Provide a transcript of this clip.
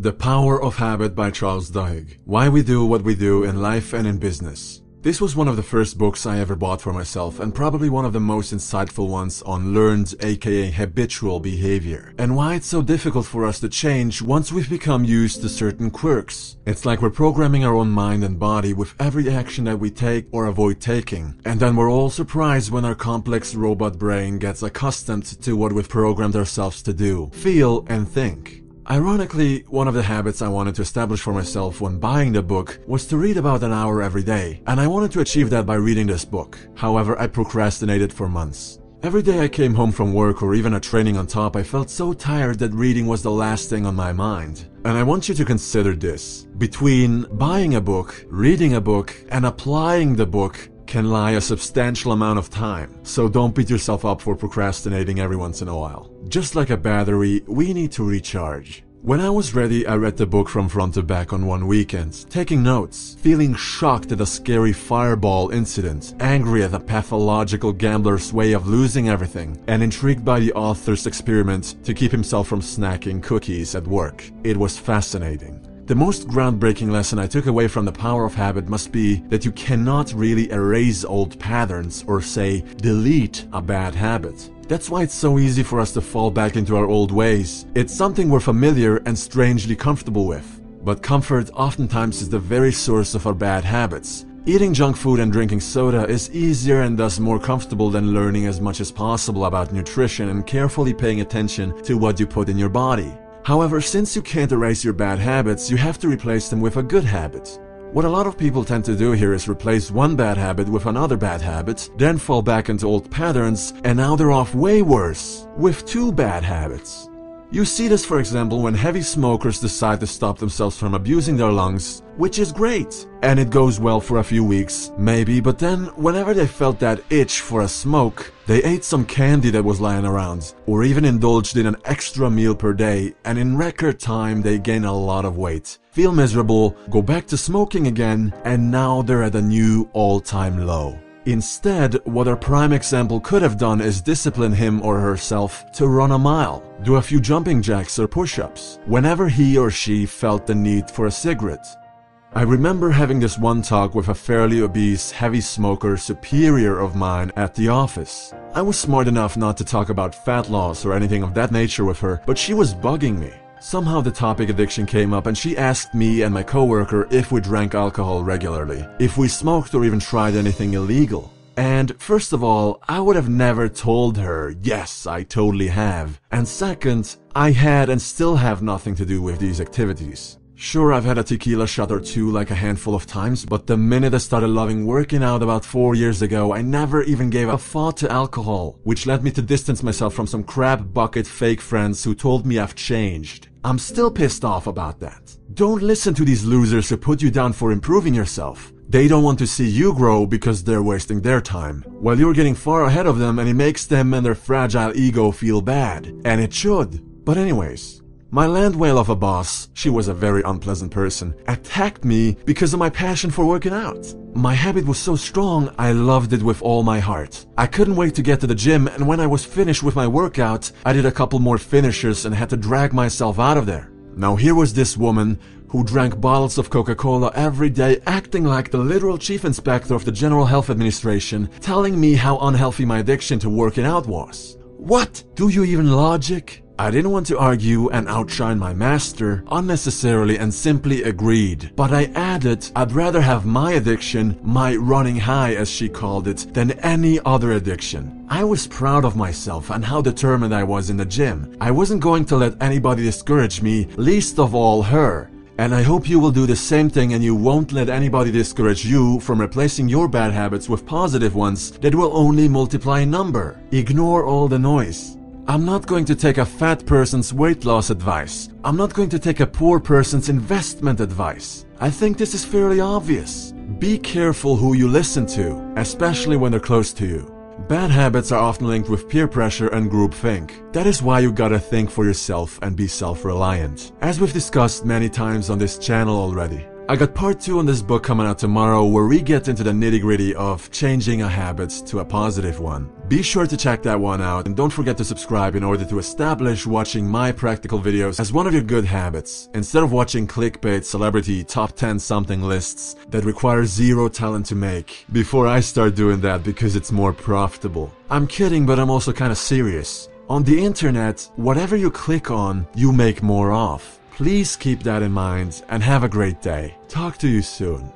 The Power of Habit by Charles Duhigg. Why we do what we do in life and in business. This was one of the first books I ever bought for myself and probably one of the most insightful ones on learned aka habitual behavior and why it's so difficult for us to change once we've become used to certain quirks. It's like we're programming our own mind and body with every action that we take or avoid taking, and then we're all surprised when our complex robot brain gets accustomed to what we've programmed ourselves to do, feel and think. Ironically, one of the habits I wanted to establish for myself when buying the book was to read about an hour every day, and I wanted to achieve that by reading this book. However, I procrastinated for months. Every day I came home from work or even a training on top, I felt so tired that reading was the last thing on my mind. And I want you to consider this. Between buying a book, reading a book, and applying the book can lie a substantial amount of time, so don't beat yourself up for procrastinating every once in a while. Just like a battery, we need to recharge. When I was ready, I read the book from front to back on one weekend, taking notes, feeling shocked at a scary fireball incident, angry at a pathological gambler's way of losing everything, and intrigued by the author's experiment to keep himself from snacking cookies at work. It was fascinating. The most groundbreaking lesson I took away from The Power of Habit must be that you cannot really erase old patterns or say, delete a bad habit. That's why it's so easy for us to fall back into our old ways. It's something we're familiar and strangely comfortable with. But comfort oftentimes is the very source of our bad habits. Eating junk food and drinking soda is easier and thus more comfortable than learning as much as possible about nutrition and carefully paying attention to what you put in your body. However, since you can't erase your bad habits, you have to replace them with a good habit. What a lot of people tend to do here is replace one bad habit with another bad habit, then fall back into old patterns, and now they're off way worse, with two bad habits. You see this, for example, when heavy smokers decide to stop themselves from abusing their lungs, which is great. And it goes well for a few weeks, maybe, but then whenever they felt that itch for a smoke, they ate some candy that was lying around, or even indulged in an extra meal per day, and in record time they gain a lot of weight, feel miserable, go back to smoking again, and now they're at a new all-time low. Instead, what our prime example could have done is discipline him or herself to run a mile, do a few jumping jacks or push-ups, whenever he or she felt the need for a cigarette. I remember having this one talk with a fairly obese, heavy smoker superior of mine at the office. I was smart enough not to talk about fat loss or anything of that nature with her, but she was bugging me. Somehow the topic addiction came up and she asked me and my coworker if we drank alcohol regularly, if we smoked or even tried anything illegal. And first of all, I would have never told her, yes, I totally have. And second, I had and still have nothing to do with these activities. Sure, I've had a tequila shot or two like a handful of times, but the minute I started loving working out about 4 years ago, I never even gave a thought to alcohol, which led me to distance myself from some crab bucket fake friends who told me I've changed. I'm still pissed off about that. Don't listen to these losers who put you down for improving yourself. They don't want to see you grow because they're wasting their time, while you're getting far ahead of them, and it makes them and their fragile ego feel bad. And it should. But anyways, my land whale of a boss, she was a very unpleasant person, attacked me because of my passion for working out. My habit was so strong, I loved it with all my heart. I couldn't wait to get to the gym, and when I was finished with my workout, I did a couple more finishers and had to drag myself out of there. Now here was this woman who drank bottles of Coca-Cola every day, acting like the literal chief inspector of the General Health Administration, telling me how unhealthy my addiction to working out was. What? Do you even logic? I didn't want to argue and outshine my master unnecessarily and simply agreed. But I added I'd rather have my addiction, my running high as she called it, than any other addiction. I was proud of myself and how determined I was in the gym. I wasn't going to let anybody discourage me, least of all her. And I hope you will do the same thing and you won't let anybody discourage you from replacing your bad habits with positive ones that will only multiply in number. Ignore all the noise. I'm not going to take a fat person's weight loss advice. I'm not going to take a poor person's investment advice. I think this is fairly obvious. Be careful who you listen to, especially when they're close to you. Bad habits are often linked with peer pressure and groupthink. That is why you gotta think for yourself and be self-reliant. As we've discussed many times on this channel already, I got part 2 on this book coming out tomorrow, where we get into the nitty-gritty of changing a habit to a positive one. Be sure to check that one out, and don't forget to subscribe in order to establish watching my practical videos as one of your good habits, instead of watching clickbait celebrity top 10 something lists that require zero talent to make, before I start doing that because it's more profitable. I'm kidding, but I'm also kinda serious. On the internet, whatever you click on, you make more of. Please keep that in mind and have a great day. Talk to you soon.